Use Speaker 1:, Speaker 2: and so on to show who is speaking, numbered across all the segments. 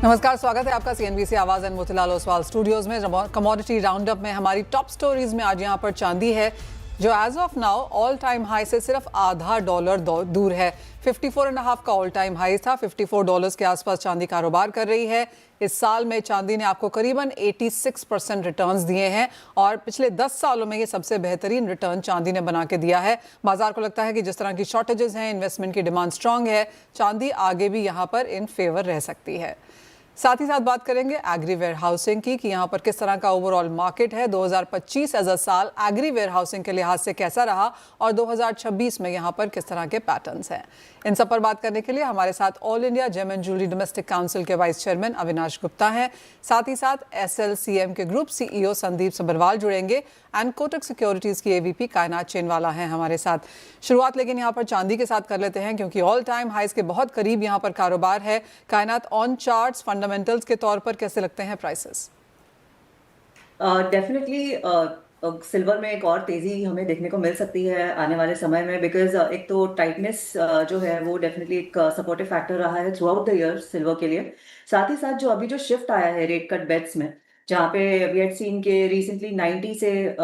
Speaker 1: नमस्कार, स्वागत है आपका सीएनबीसी आवाज एंड मोतीलाल ओसवाल स्टूडियोज में। कमोडिटी राउंड अप में हमारी टॉप स्टोरीज में आज यहाँ पर चांदी है जो as of now all time high से सिर्फ आधा डॉलर दूर है। 54.5 का ऑल टाइम हाई था। $54 के आसपास चांदी कारोबार कर रही है। इस साल में चांदी ने आपको करीबन 86% रिटर्न्स दिए हैं और पिछले 10 सालों में ये सबसे बेहतरीन रिटर्न चांदी ने बना के दिया है। बाजार को लगता है कि जिस तरह की शॉर्टेजेस हैं, इन्वेस्टमेंट की डिमांड स्ट्रांग है, चांदी आगे भी यहाँ पर इन फेवर रह सकती है। साथ ही साथ बात करेंगे एग्री वेयर हाउसिंग की कि यहाँ पर किस तरह का ओवरऑल मार्केट है। 2025 एज अ साल एग्री वेयर हाउसिंग के लिहाज से कैसा रहा और 2026 में यहाँ पर किस तरह के पैटर्न्स हैं। इन सब पर बात करने के लिए हमारे साथ all India gem and jewellery domestic council के वाइस चेयरमैन अविनाश गुप्ता हैं। साथ ही साथ SLCM के ग्रुप CEO संदीप सब्बरवाल जुड़ेंगे एंड कोटक सिक्योरिटीज की AVP कायनात चेनवाला हैं हमारे साथ। शुरुआत लेकिन यहाँ पर चांदी के साथ कर लेते हैं क्योंकि ऑल टाइम हाइज के बहुत करीब यहाँ पर कारोबार है। कायनात, ऑन चार्ट्स फंडामेंटल्स के तौर पर कैसे लगते हैं प्राइसेस?
Speaker 2: डेफिनेटली सिल्वर में एक और तेजी हमें देखने को मिल सकती है आने वाले समय में, बिकॉज एक तो टाइटनेस जो है वो डेफिनेटली एक सपोर्टिव फैक्टर रहा है through out the year silver के लिए। साथ ही साथ जो अभी जो शिफ्ट आया है रेट कट बेट्स में, जहाँ पे वी हैड सीन के रिसेंटली 90 से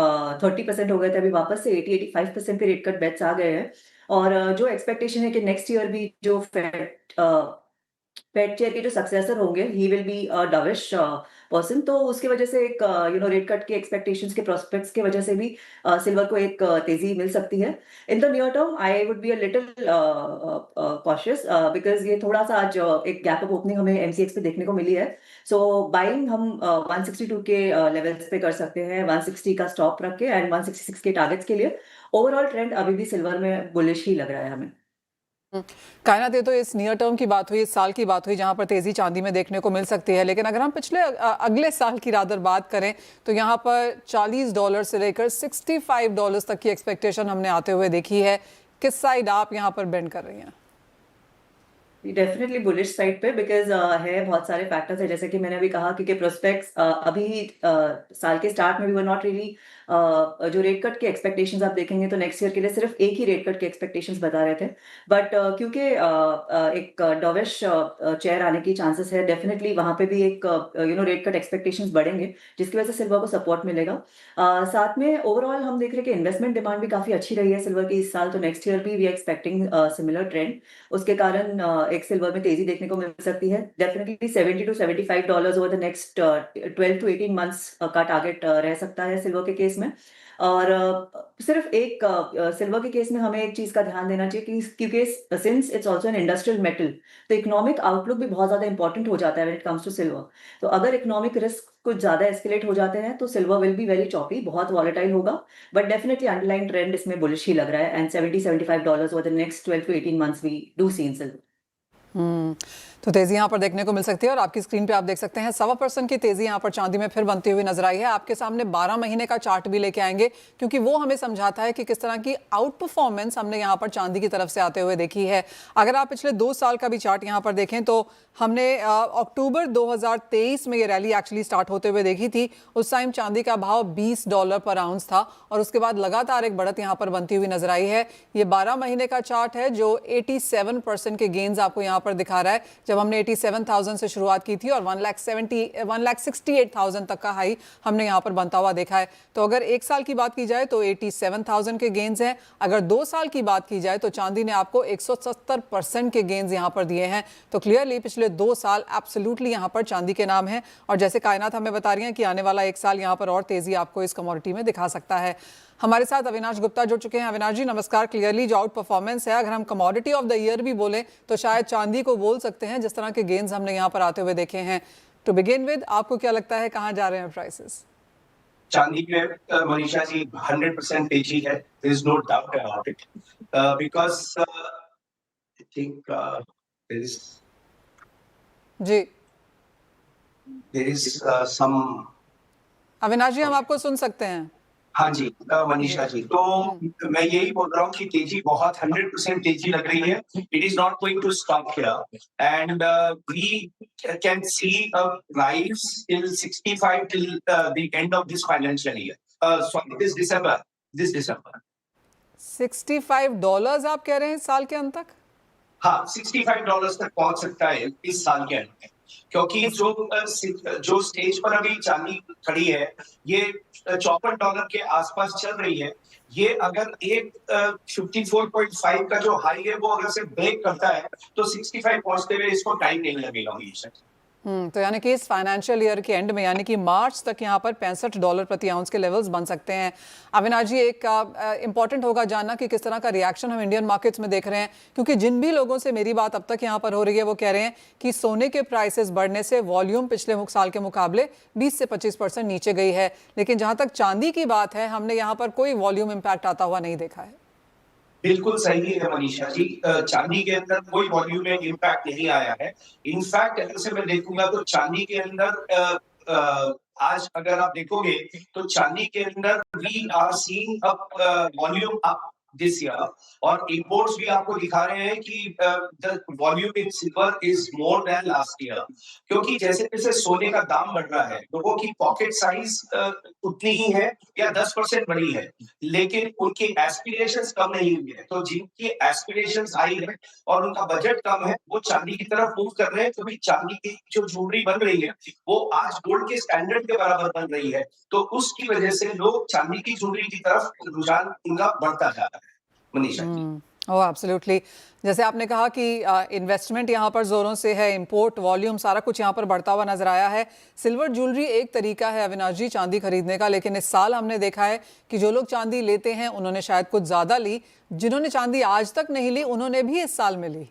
Speaker 2: 30% हो गए थे, अभी वापस से 80-85% पे रेट कट बेट्स आ गए हैं। और जो एक्सपेक्टेशन है कि नेक्स्ट ईयर भी जो फेड चेयर के जो सक्सेसर होंगे he will be a dovish person, तो उसकी वजह से एक रेट कट के एक्सपेक्टेशंस के प्रोस्पेक्ट्स के वजह से भी सिल्वर को एक तेजी मिल सकती है। In the near term I would be a little cautious because ये थोड़ा सा आज एक गैप अप ओपनिंग हमें MCX पे देखने को मिली है। सो बाइंग हम 162 के लेवल्स पे कर सकते हैं, 160 का स्टॉप रख के एंड 166 के टारगेट्स के लिए। ओवरऑल ट्रेंड अभी भी सिल्वर में बुलिश ही लग रहा है हमें।
Speaker 1: कायनात, ये तो इस नियर टर्म की बात हुई, इस साल की बात हुई जहां पर तेजी चांदी में देखने को मिल सकती है। लेकिन अगर हम पिछले अगले साल की रादर बात करें तो यहाँ पर $40 से लेकर $65 तक की एक्सपेक्टेशन हमने आते हुए देखी है। किस साइड आप यहाँ पर बेंड कर रही हैं?
Speaker 2: डेफिनेटली बुलिश साइड पे, बिकॉज है बहुत सारे फैक्टर्स है, जैसे कि मैंने अभी कहा, क्योंकि प्रोस्पेक्ट्स अभी साल के स्टार्ट में भी वर नॉट रियली जो रेट कट के एक्सपेक्टेशंस आप देखेंगे तो नेक्स्ट ईयर के लिए सिर्फ एक ही रेट कट के एक्सपेक्टेशंस बता रहे थे। बट क्योंकि एक डॉविश चेयर आने की चांसेस है, डेफिनेटली वहां पे भी एक रेट कट एक्सपेक्टेशंस बढ़ेंगे, जिसकी वजह से सिल्वर को सपोर्ट मिलेगा। साथ में ओवरऑल हम देख रहे हैं कि इन्वेस्टमेंट डिमांड भी काफी अच्छी रही है सिल्वर की इस साल, तो नेक्स्ट ईयर भी वी एक्सपेक्टिंग सिमिलर ट्रेंड। उसके कारण एक सिल्वर में तेजी देखने को मिल सकती है। Definitely $70 to $75 over the next 12 to 18 months का टारगेट रह सकता है सिल्वर के केस में। और सिर्फ एक सिल्वर के केस में हमें एक चीज का ध्यान देना चाहिए कि क्योंकि since it's also an industrial metal, तो इकोनॉमिक आउटलुक भी बहुत ज्यादा इंपॉर्टेंट हो जाता है when it comes to silver. तो अगर इकोनॉमिक रिस्क कुछ ज्यादा एस्केलेट हो जाते हैं तो silver will be very choppy, बहुत वॉलेटाइल होगा। बट डेफिनेटली अंडरलाइन ट्रेंड इसमें बुलिश ही लग रहा है and $70-75 over the next 12 to 18 months we do see in silver.
Speaker 1: तो तेजी यहाँ पर देखने को मिल सकती है और आपकी स्क्रीन पे आप देख सकते हैं 1.25% की तेजी यहाँ पर चांदी में फिर बनती हुई नजर आई है। आपके सामने 12 महीने का चार्ट भी लेके आएंगे क्योंकि वो हमें समझाता है कि किस तरह की आउट परफॉर्मेंस हमने यहाँ पर चांदी की तरफ से आते हुए देखी है। अगर आप पिछले 2 साल का भी चार्ट यहाँ पर देखें तो हमने अक्टूबर 2023 में ये रैली एक्चुअली स्टार्ट होते हुए देखी थी। उस टाइम चांदी का भाव $20 पर आउंस था और उसके बाद लगातार एक बढ़त यहाँ पर बनती हुई नजर आई है। ये 12 महीने का चार्ट है जो 87% के गेन्स आपको यहाँ पर दिखा रहा है। जब हमने 87,000 से शुरुआत की थी और 1,68,000 तक का हाई हमने यहाँ पर बनता हुआ देखा है। तो अगर 1 साल की बात की जाए तो 87,000 के गेन्स हैं। अगर 2 साल की बात की जाए तो चांदी ने आपको 170% के गेन्स यहाँ पर दिए हैं। तो क्लियरली पिछले 2 साल एब्सोल्युटली यहाँ पर चांदी के नाम है और जैसे कायनात हमें बता रही हैं कि आने वाला 1 साल यहाँ पर और तेजी आपको इस कमोडिटी में दिखा सकता है। हमारे साथ अविनाश गुप्ता जुड़ चुके हैं। अविनाश जी नमस्कार। क्लियरली जो आउट परफॉर्मेंस है, अगर हम कमोडिटी ऑफ द ईयर भी बोलें तो शायद चांदी को बोल सकते हैं, जिस तरह के गेन्स हमने यहाँ पर आते हुए देखे हैं। टू बिगिन विद, आपको क्या लगता है कहाँ जा रहे हैं प्राइसेस?
Speaker 3: चांदी पे मनीषा जी 100% तेजी है, there is no doubt about it, because I think there is some.
Speaker 1: Avinash ji हम आपको सुन सकते हैं।
Speaker 3: हाँ जी मनीषा जी, तो मैं यही बोल रहा हूँ कि तेजी बहुत 100% तेजी लग रही है। It is not going to stop here and we can see a rise till 65 till the end of this financial year, sorry this December.
Speaker 1: $65 आप कह रहे हैं इस साल के अंत तक?
Speaker 3: हाँ, $65 तक पहुंच सकता है इस साल के अंत में। क्योंकि जो स्टेज पर अभी चांदी खड़ी है, ये $54 के आसपास चल रही है। ये अगर एक 54.5 का जो हाई है वो अगर से ब्रेक करता है तो 65 पहुंचते हुए इसको टाइम नहीं लगेगा हमेशा।
Speaker 1: तो यानी कि इस फाइनेंशियल ईयर के एंड में यानी कि मार्च तक यहाँ पर $65 प्रति आउंस के लेवल्स बन सकते हैं। अविनाश जी, एक इम्पॉर्टेंट होगा जानना कि किस तरह का रिएक्शन हम इंडियन मार्केट्स में देख रहे हैं, क्योंकि जिन भी लोगों से मेरी बात अब तक यहाँ पर हो रही है वो कह रहे हैं कि सोने के प्राइसेस बढ़ने से वॉल्यूम पिछले साल के मुकाबले 20 से 25% नीचे गई है, लेकिन जहाँ तक चांदी की बात है हमने यहाँ पर कोई वॉल्यूम इम्पैक्ट आता हुआ नहीं देखा है।
Speaker 3: बिल्कुल सही है मनीषा जी, चांदी के अंदर कोई वॉल्यूम में इम्पैक्ट नहीं आया है। इनफैक्ट अगर से मैं देखूंगा तो चांदी के अंदर आज अगर आप देखोगे तो चांदी के अंदर we are seeing volume up this year, और इंपोर्ट्स भी आपको दिखा रहे हैं कि the volume in silver is more than last year, क्योंकि जैसे जैसे सोने का दाम बढ़ रहा है लोगों की पॉकेट साइज उतनी ही है या 10% बढ़ी है, लेकिन उनकी एस्पिरेशंस कम नहीं हुई है। तो जिनकी एस्पिरेशंस हाई है और उनका बजट कम है वो चांदी की तरफ मूव कर रहे हैं, क्योंकि चांदी की जो ज्वेलरी बन रही है वो आज गोल्ड के स्टैंडर्ड के बराबर बन रही है, तो उसकी वजह से लोग चांदी की ज्वेलरी की तरफ रुझान उनका बढ़ता जा रहा है मनीषा जी।
Speaker 1: ओह एब्सोल्युटली, जैसे आपने कहा कि इन्वेस्टमेंट यहाँ पर जोरों से है, इंपोर्ट वॉल्यूम सारा कुछ यहाँ पर बढ़ता हुआ नजर आया है। सिल्वर ज्वेलरी एक तरीका है अविनाश जी चांदी खरीदने का, लेकिन इस साल हमने देखा है कि जो लोग चांदी लेते हैं उन्होंने शायद कुछ ज्यादा ली, जिन्होंने चांदी आज तक नहीं ली उन्होंने भी इस साल में ली।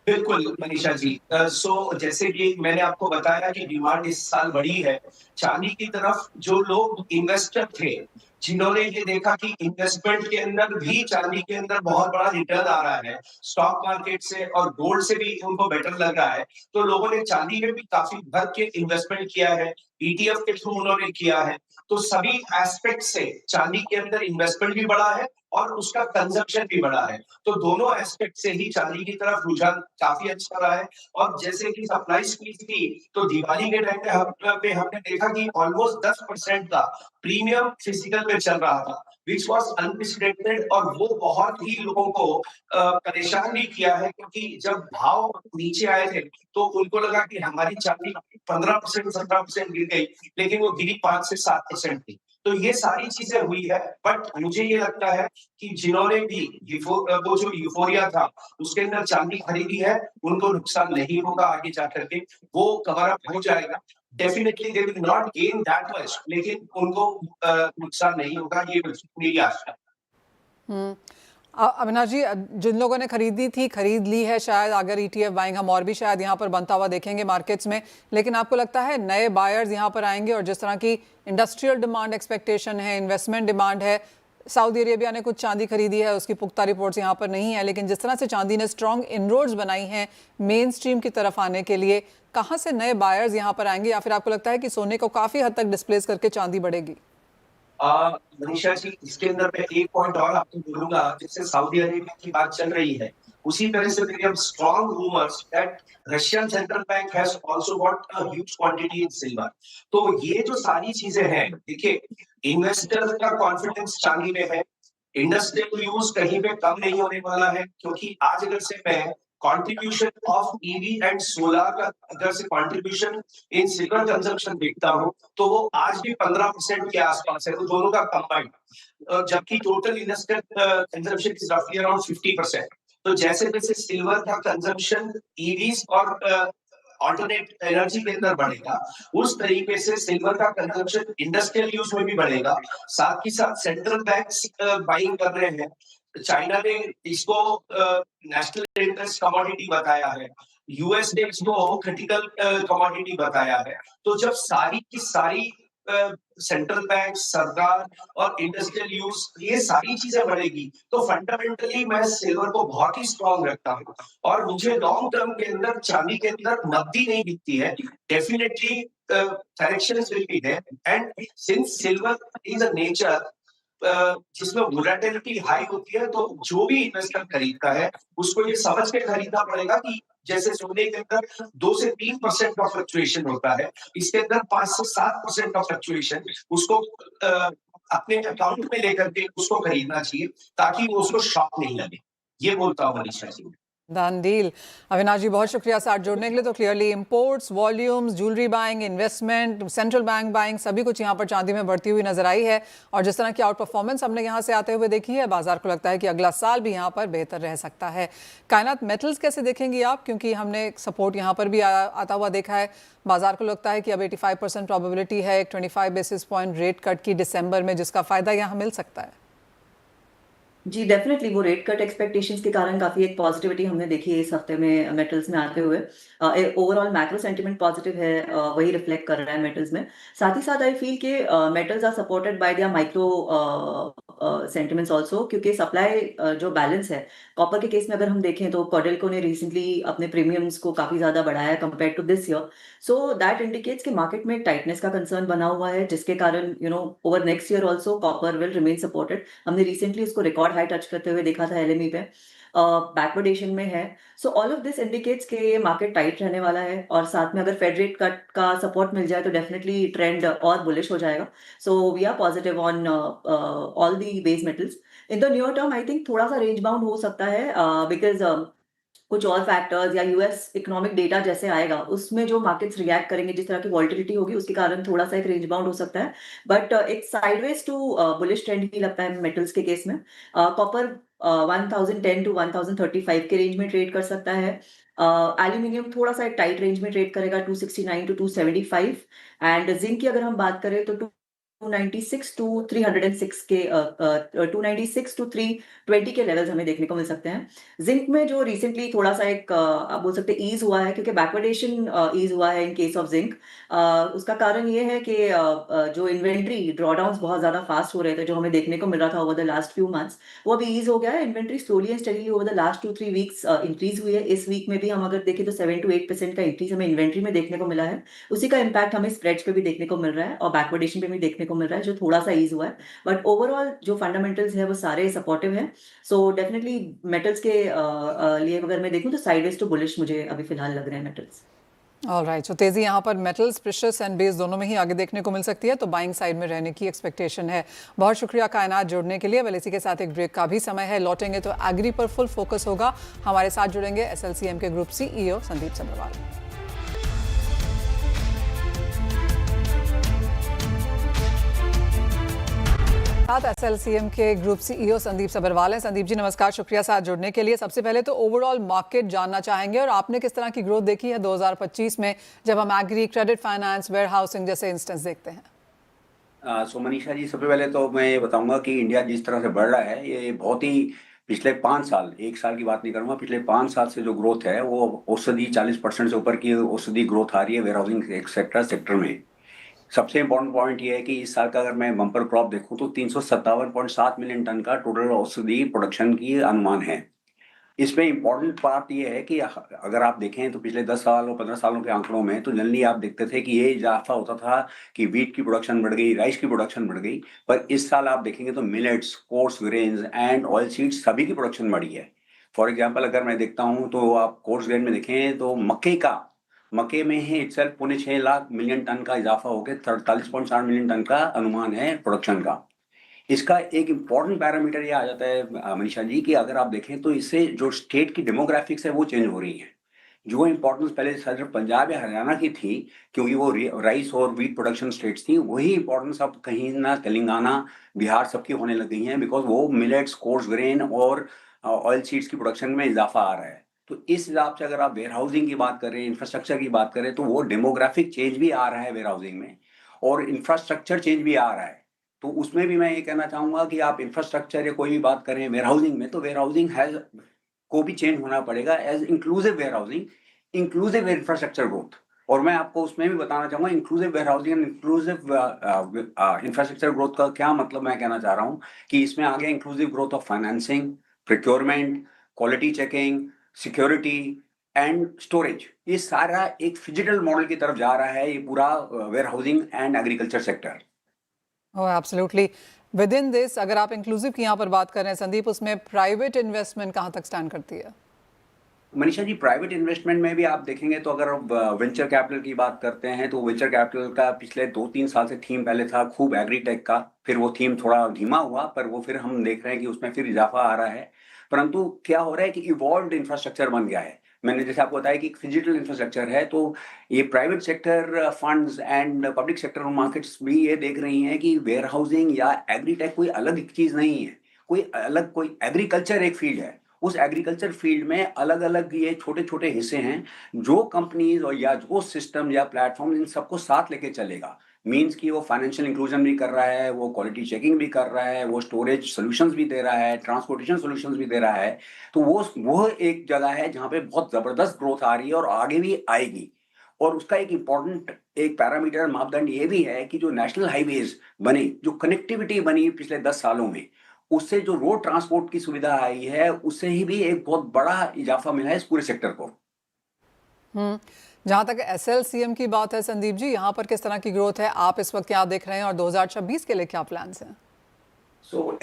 Speaker 3: बिल्कुल मनीषा जी, सो जैसे कि मैंने आपको बताया कि डिमांड इस साल बढ़ी है चांदी की तरफ। जो लोग इन्वेस्टर थे जिन्होंने ये देखा कि इन्वेस्टमेंट के अंदर भी चांदी के अंदर बहुत बड़ा रिटर्न आ रहा है स्टॉक मार्केट से और गोल्ड से भी उनको बेटर लग रहा है, तो लोगों ने चांदी में भी काफी भर के इन्वेस्टमेंट किया है, ईटीएफ के थ्रू उन्होंने किया है। तो सभी एस्पेक्ट से चांदी के अंदर इन्वेस्टमेंट भी बढ़ा है और उसका कंजप्शन भी बढ़ा है, तो दोनों एस्पेक्ट से ही चांदी की तरफ रुझान काफी अच्छा रहा है। और जैसे कि सप्लाई स्क्वीज थी तो दिवाली के टाइम पे हमने देखा कि ऑलमोस्ट 10% का प्रीमियम फिजिकल में चल रहा था, विच वॉज अनप्रेसिडेंटेड, और वो बहुत ही लोगों को परेशान भी किया है, क्योंकि जब भाव नीचे आए थे तो उनको लगा कि हमारी चांदी 15% 17% गिर गई, लेकिन वो गिरी 5 से 7% थी। तो ये सारी चीजें हुई है, बट मुझे ये लगता है कि जिन्होंने भी वो जो यूफोरिया था उसके अंदर चांदी खरीदी है उनको नुकसान नहीं होगा आगे जाकर के, वो कवर अप हो जाएगा। Definitely they will not gain that much, लेकिन उनको नुकसान नहीं होगा, ये मेरी आशा है।
Speaker 1: हम्म अविनाश जी, जिन लोगों ने खरीदी थी खरीद ली है, शायद अगर ईटीएफ बाइंग हम और भी शायद यहाँ पर बनता हुआ देखेंगे मार्केट्स में, लेकिन आपको लगता है नए बायर्स यहाँ पर आएंगे और जिस तरह की इंडस्ट्रियल डिमांड एक्सपेक्टेशन है, इन्वेस्टमेंट डिमांड है, सऊदी अरेबिया ने कुछ चांदी खरीदी है, उसकी पुख्ता रिपोर्ट्स यहाँ पर नहीं है, लेकिन जिस तरह से चांदी ने स्ट्रॉन्ग इनरोड्स बनाई हैं मेन स्ट्रीम की तरफ आने के लिए, कहाँ से नए बायर्स यहाँ पर आएंगे, या फिर आपको लगता है कि सोने को काफ़ी हद तक डिस्प्लेस करके चांदी बढ़ेगी?
Speaker 3: मनीषा जी, इसके अंदर मैं एक पॉइंट और आपको बोलूंगा, जैसे सऊदी अरेबिया की बात चल रही है उसी तरह से there are strong rumors that Russian central bank has also got a huge quantity in silver। तो ये जो सारी चीजें हैं, देखिए इन्वेस्टर का कॉन्फिडेंस चांदी में है, इंडस्ट्रियल यूज कहीं पे कम नहीं होने वाला है, क्योंकि आज अगर से मैं contribution of EV and solar का अगर से कंट्रीब्यूशन इन सिल्वर कंजम्पशन देखता हूँ तो वो आज भी 15% के आसपास है, तो दोनों का कंबाइंड, जबकि टोटल इंडस्ट्रियल कंजम्पशन इज रफली अराउंड 50%। तो जैसे जैसे सिल्वर का कंजम्पशन ईवीज और ऑल्टरनेट एनर्जी के अंदर बढ़ेगा, उस तरीके से सिल्वर का कंजम्पशन इंडस्ट्रियल यूज में भी बढ़ेगा। साथ ही साथ सेंट्रल बैंक्स बाइंग कर रहे हैं, चाइना ने इसको नेशनल इंटरेस्ट कमोडिटी बताया है, यूएस ने इसको क्रिटिकल कमोडिटी बताया है। तो जब सारी की सारी सेंट्रल बैंक, सरकार और इंडस्ट्रियल यूज ये सारी चीजें बढ़ेगी, तो फंडामेंटली मैं सिल्वर को बहुत ही स्ट्रॉन्ग रखता हूँ, और मुझे लॉन्ग टर्म के अंदर चांदी के अंदर नकदी नहीं दिखती है। Definitely corrections will be there, and since silver is a nature जिसमें वोलेटिलिटी हाई होती है, तो जो भी इन्वेस्टर खरीदता है उसको ये समझ के खरीदना पड़ेगा कि जैसे सोने के अंदर 2 से 3% का फ्लक्चुएशन होता है, इसके अंदर 5 से 7% का फ्लक्चुएशन, उसको अपने अकाउंट में लेकर के उसको खरीदना चाहिए ताकि वो उसको शॉक नहीं लगे। ये बोलता हूँ मनीषा जी।
Speaker 1: Done deal. अविनाश जी बहुत शुक्रिया साथ जोड़ने के लिए। तो clearly imports, volumes, jewellery buying, investment, central bank buying, सभी कुछ यहाँ पर चांदी में बढ़ती हुई नजर आई है। और जिस तरह की आउट परफॉर्मेंस हमने यहाँ से आते हुए देखी है, बाजार को लगता है कि अगला साल भी यहाँ पर बेहतर रह सकता है। कायनात मेटल्स कैसे देखेंगी आप, क्योंकि हमने सपोर्ट यहाँ पर भी आता हुआ देखा है। बाजार को लगता है कि अब 85% प्रोबेबिलिटी है एक 25 बेसिस पॉइंट रेट कट की दिसंबर में, जिसका फायदा यहाँ मिल सकता है।
Speaker 2: जी डेफिनेटली वो रेट कट एक्सपेक्टेशंस के कारण काफी एक पॉजिटिविटी हमने देखी है इस हफ्ते में मेटल्स में आते हुए। ओवरऑल मैक्रो सेंटिमेंट पॉजिटिव है, वही रिफ्लेक्ट कर रहा है मेटल्स में। साथ ही साथ आई फील के metals are supported by their micro sentiments also, क्योंकि सप्लाई जो बैलेंस है कॉपर के केस में अगर हम देखें तो कोडेल्को ने रिसेंटली अपने प्रीमियम्स को काफी ज्यादा बढ़ाया compare to this year. So that indicates कि मार्केट में टाइटनेस का कंसर्न बना हुआ है, जिसके कारण over next year also copper will remain supported. हमने रिसेंटली उसको रिकॉर्ड हाई टच करते हुए देखा था एलएमई पे, बैकवर्डेशन में है। So all of this indicates कि ये मार्केट टाइट रहने वाला है, और साथ में अगर फेड रेट कट का सपोर्ट मिल जाए तो डेफिनेटली ट्रेंड और बुलिश हो जाएगा। So we are positive on all the base metals. In the nearer term I think थोड़ा सा रेंज बाउंड हो सकता है, बिकॉज कुछ और फैक्टर्स या यूएस इकोनॉमिक डेटा जैसे आएगा उसमें जो मार्केट्स रिएक्ट करेंगे, जिस तरह की वॉलिटिलिटी होगी उसके कारण थोड़ा सा एक रेंज बाउंड हो सकता है। बट एक साइडवेज टू बुलिश ट्रेंड ही लगता है मेटल्स के केस में। कॉपर 1010 टू 1035 के रेंज में ट्रेड कर सकता है। एल्यूमिनियम थोड़ा सा एक टाइट रेंज में ट्रेड करेगा 269 टू 275। एंड जिंक की अगर हम बात करें तो 296 टू 306 के 296 टू 320 के लेवल्स हमें देखने को मिल सकते हैं। जिंक में जो रिसेंटली थोड़ा सा एक आप बोल सकते हैं ईज हुआ है, क्योंकि बैकवर्डेशन ईज हुआ है इन केस ऑफ जिंक। उसका कारण ये है कि जो इन्वेंट्री ड्रॉडाउन्स बहुत ज्यादा फास्ट हो रहे थे जो हमें देखने को मिल रहा था over the last few months, वो अभी ईज हो गया है। Inventory slowly and steadily over the last 2-3 weeks increase हुई है। इस वीक में भी हम अगर देखें तो 7 to 8% का इंक्रीज हमें इन्वेंट्री में देखने को मिला है। उसी का इम्पैक्ट हमें स्प्रेड्स पे भी देखने को मिल रहा है और बैकवर्डेशन पे भी देखने को मिल रहा है, जो थोड़ा सा ईज हुआ है। बट ओवरऑल जो फंडामेंटल्स है वो सारे सपोर्टिव हैं। सो डेफिनेटली मेटल्स के लिए अगर मैं देखूं तो साइडवेज टू बुलिश मुझे अभी फिलहाल लग रहे हैं मेटल्स।
Speaker 1: ऑलराइट, सो तेजी यहाँ पर मेटल्स, प्रेशियस एंड बेस दोनों में ही आगे देखने को मिल सकती है, तो बाइंग साइड में रहने की एक्सपेक्टेशन है। बहुत शुक्रिया कायनात जुड़ने के लिए। वेल इसी के साथ एक ब्रेक का भी समय है, लौटेंगे तो एग्री पर फुल फोकस होगा। हमारे साथ जुड़ेंगे एसएलसीएम के ग्रुप सीईओ संदीप सब्रवाल। साथ एसएलसीएम के ग्रुप सीईओ संदीप सब्रवाल हैं। संदीप जी नमस्कार, शुक्रिया साथ जुड़ने के लिए। सबसे पहले तो ओवरऑल मार्केट जानना चाहेंगे और आपने किस तरह की ग्रोथ देखी है 2025 में, जब हम agri, credit finance, warehousing जैसे इंस्टेंस देखते हैं।
Speaker 4: सो मनीषा जी, सबसे पहले तो मैं ये बताऊंगा कि इंडिया जिस तरह से बढ़ रहा है ये बहुत ही पिछले 5 साल, 1 साल की बात नहीं करूंगा, पिछले 5 साल से जो ग्रोथ है वो औसती 40% से ऊपर की औसती ग्रोथ आ रही है वेयर हाउसिंग सेक्टर में। सबसे इंपॉर्टेंट पॉइंट ये है कि इस साल का अगर मैं बम्पर क्रॉप देखूं तो 357.7 मिलियन टन का टोटल औसती प्रोडक्शन की अनुमान है। इसमें इंपॉर्टेंट बात ये है कि अगर आप देखें तो पिछले 10 साल और 15 सालों के आंकड़ों में तो जनरली आप देखते थे कि ये इजाफा होता था कि वीट की प्रोडक्शन बढ़ गई, राइस की प्रोडक्शन बढ़ गई। पर इस साल आप देखेंगे तो millets, course grains and oil seeds सभी की प्रोडक्शन बढ़ी है। फॉर एग्जाम्पल अगर मैं देखता हूँ तो आप कोर्स ग्रेन में देखें तो मक्के में ही इटसेल्फ 6.25 लाख मिलियन टन का इजाफा होकर 43.7 मिलियन टन का अनुमान है प्रोडक्शन का। इसका एक इम्पॉर्टेंट पैरामीटर ये आ जाता है मनीषा जी कि अगर आप देखें तो इससे जो स्टेट की डेमोग्राफिक्स है वो चेंज हो रही है। जो इंपॉर्टेंस पहले सिर्फ पंजाब या हरियाणा की थी क्योंकि वो राइस और वीट प्रोडक्शन स्टेट्स थी, वही इंपॉर्टेंस अब कहीं ना तेलंगाना, बिहार सबकी होने लग गई है, बिकॉज वो मिलेट्स, कोर्स ग्रेन और ऑयल सीड्स की प्रोडक्शन में इजाफा आ रहा है। तो इस हिसाब से अगर आप वेयर हाउसिंग की बात करें, इंफ्रास्ट्रक्चर की बात करें, तो वो डेमोग्राफिक चेंज भी आ रहा है वेयर हाउसिंग में और इंफ्रास्ट्रक्चर चेंज भी आ रहा है। तो उसमें भी मैं ये कहना चाहूंगा कि आप इंफ्रास्ट्रक्चर या कोई भी बात करें वेयर हाउसिंग में, तो वेयर हाउसिंग को भी चेंज होना पड़ेगा as inclusive warehousing, inclusive infrastructure growth. और मैं आपको उसमें भी बताना चाहूंगा inclusive warehousing and inclusive infrastructure growth का क्या मतलब मैं कहना चाह रहा हूँ कि इसमें आगे inclusive growth of financing, procurement, quality checking, security and storage, ये सारा एक फिजिकल मॉडल की तरफ जा रहा है ये पूरा warehousing and agriculture sector.
Speaker 1: Oh absolutely. Within this अगर आप इंक्लूसिव की यहाँ पर बात कर रहे हैं संदीप, उसमें प्राइवेट इन्वेस्टमेंट कहाँ तक स्टैंड करती है?
Speaker 4: मनीषा जी, प्राइवेट इन्वेस्टमेंट में भी आप देखेंगे तो अगर वेंचर कैपिटल की बात करते हैं तो वेंचर कैपिटल का पिछले 2-3 साल से थीम पहले था खूब एग्रीटेक का, फिर वो थीम थोड़ा धीमा हुआ, पर वो फिर हम देख रहे हैं कि उसमें फिर इजाफा आ रहा है। परंतु क्या हो रहा है कि इवॉल्व्ड इंफ्रास्ट्रक्चर बन गया है। मैंने जैसे आपको बताया कि फिजिकल इंफ्रास्ट्रक्चर है, तो ये private sector funds and public sector markets भी ये देख रही हैं कि वेयर हाउसिंग या एग्रीटेक कोई अलग चीज नहीं है, कोई एग्रीकल्चर एक फील्ड है। उस एग्रीकल्चर फील्ड में अलग अलग ये छोटे छोटे हिस्से हैं जो कंपनीज और या जो सिस्टम या प्लेटफॉर्म इन सबको साथ लेके चलेगा। मीन्स कि वो फाइनेंशियल इंक्लूजन भी कर रहा है, वो क्वालिटी चेकिंग भी कर रहा है, वो स्टोरेज सॉल्यूशंस भी दे रहा है, ट्रांसपोर्टेशन सॉल्यूशंस भी दे रहा है। तो वो एक जगह है जहाँ पे बहुत जबरदस्त ग्रोथ आ रही है और आगे भी आएगी। और उसका एक इम्पॉर्टेंट एक पैरामीटर मापदंड ये भी है कि जो नेशनल हाईवेज बने, जो कनेक्टिविटी बनी पिछले 10 सालों में, उससे जो रोड ट्रांसपोर्ट की सुविधा आई है, उससे ही भी एक बहुत बड़ा इजाफा मिला है इस पूरे सेक्टर को।
Speaker 1: जहां तक SLCM की बात है संदीप जी, यहाँ पर किस तरह की ग्रोथ है, आप इस वक्त क्या देख रहे हैं और 2026 के लिए क्या प्लान्स हैं?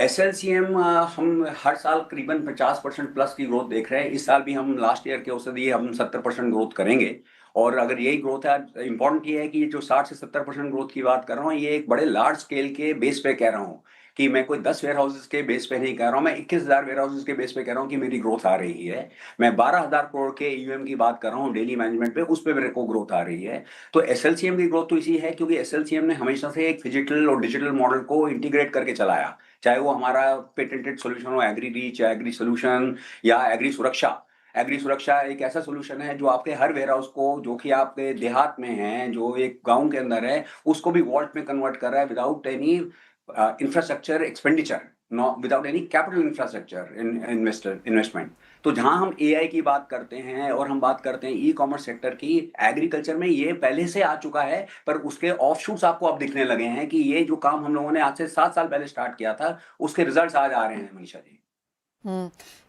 Speaker 4: SLCM हम हर साल करीबन 50% प्लस की ग्रोथ देख रहे हैं। इस साल भी हम लास्ट ईयर के औसत हम 70% ग्रोथ करेंगे। और अगर यही ग्रोथ है, इंपॉर्टेंट ये है कि जो 60 से 70% ग्रोथ की बात कर रहा हूँ, ये एक बड़े लार्ज स्केल के बेस पे कह रहा हूँ कि मैं कोई 10 वेयर हाउसेज के बेस पे नहीं कह रहा हूँ, मैं 21,000 वेयर हाउसेज के बेस पे कह रहा हूँ कि मेरी ग्रोथ आ रही है। मैं 12,000 करोड़ के AUM की बात कर रहा हूँ डेली मैनेजमेंट पे, उस पे मेरे को ग्रोथ आ रही है। तो SLCM की ग्रोथ तो इसी है क्योंकि SLCM ने हमेशा से एक फिजिकल और डिजिटल मॉडल को इंटीग्रेट करके चलाया, चाहे वो हमारा पेटेंटेड सोल्यूशन हो, एग्री रीच या एग्री सोल्यूशन या एग्री सुरक्षा। एग्री सुरक्षा एक ऐसा सोल्यूशन है जो आपके हर वेयर हाउस को, जो कि आपके देहात में है, जो एक गांव के अंदर है, उसको भी वॉल्ट में कन्वर्ट कर रहा है without any infrastructure expenditure, without any capital infrastructure investment. तो जहां हम AI की बात करते हैं और हम बात करते हैं E-कॉमर्स सेक्टर की, एग्रीकल्चर में ये पहले से आ चुका है, पर उसके ऑफशूट्स आपको अब दिखने लगे हैं कि ये जो काम हम लोगों ने आज से 7 साल पहले स्टार्ट किया था, उसके रिजल्ट्स आज आ रहे हैं मनीषा जी।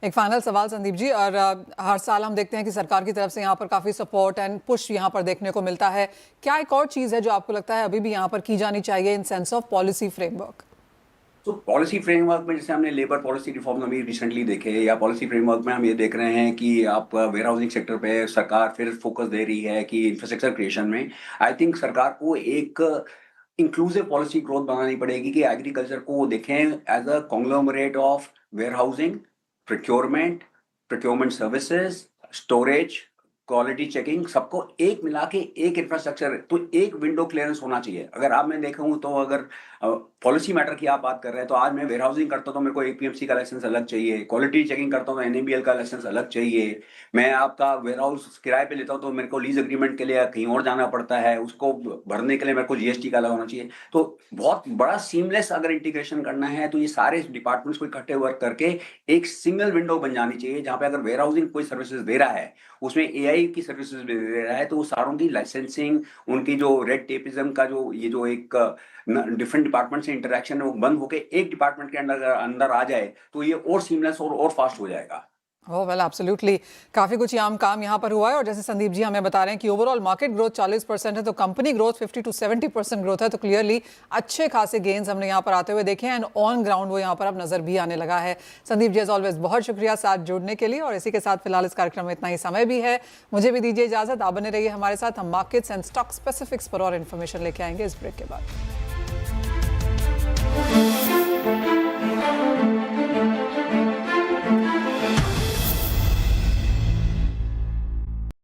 Speaker 1: एक फाइनल सवाल संदीप जी, और हर साल हम देखते हैं कि सरकार की तरफ से यहाँ पर काफ़ी सपोर्ट एंड पुश यहाँ पर देखने को मिलता है। क्या एक और चीज़ है जो आपको लगता है अभी भी यहाँ पर की जानी चाहिए in sense of policy framework?
Speaker 4: तो पॉलिसी फ्रेमवर्क में जैसे हमने लेबर पॉलिसी रिफॉर्म अभी रिसेंटली देखे, या पॉलिसी फ्रेमवर्क में हम ये देख रहे हैं कि आप वेयर हाउसिंग सेक्टर पे सरकार फिर फोकस दे रही है कि इंफ्रास्ट्रक्चर क्रिएशन में। आई थिंक सरकार को एक इंक्लूसिव पॉलिसी ग्रोथ बनानी पड़ेगी कि एग्रीकल्चर को वो देखें as a conglomerate of warehousing, procurement services, storage, quality checking, सबको एक मिला के एक इंफ्रास्ट्रक्चर, तो एक विंडो क्लियरेंस होना चाहिए। अगर आप मैं देखूँ तो अगर पॉलिसी मैटर की आप बात कर रहे हैं, तो आज मैं वेयर हाउसिंग करता हूँ तो मेरे को APMC का लाइसेंस अलग चाहिए, क्वालिटी चेकिंग करता हूँ तो NABL का लाइसेंस अलग चाहिए, मैं आपका वेयर हाउस किराए पे लेता हूँ तो मेरे को लीज एग्रीमेंट के लिए कहीं और जाना पड़ता है, उसको भरने के लिए मेरे को GST का अलग होना चाहिए। तो बहुत बड़ा सीमलेस अगर इंटीग्रेशन करना है तो ये सारे डिपार्टमेंट्स को इकट्ठे वर्क करके एक सिंगल विंडो बन जानी चाहिए, जहाँ पे अगर वेयर हाउसिंग कोई सर्विसेज दे रहा है, उसमें AI की सर्विसेज भी दे रहा है, तो वो सारों की लाइसेंसिंग, उनकी जो रेड टेपिज्म का जो ये जो एक डिफरेंट डिपार्टमेंट से इंटरेक्शन है वो बंद होके एक डिपार्टमेंट के अंदर आ जाए, तो ये और सीमलेस और फास्ट हो जाएगा।
Speaker 1: ओह वेल एब्सोल्युटली, काफ़ी कुछ काम यहाँ पर हुआ है। और जैसे संदीप जी हमें बता रहे हैं कि ओवरऑल मार्केट ग्रोथ 40% है, तो कंपनी ग्रोथ 50 to 70% ग्रोथ है, तो क्लियरली अच्छे खासे गेन्स हमने यहाँ पर आते हुए देखे हैं एंड ऑन ग्राउंड वो यहाँ पर अब नजर भी आने लगा है। संदीप जी एज ऑलवेज बहुत शुक्रिया साथ जुड़ने के लिए, और इसी के साथ फिलहाल इस कार्यक्रम में इतना ही समय भी है, मुझे भी दीजिए इजाजत। आप बने रहिए हमारे साथ, हम मार्केट्स एंड स्टॉक स्पेसिफिक्स पर और इन्फॉर्मेशन लेके आएंगे इस ब्रेक के बाद।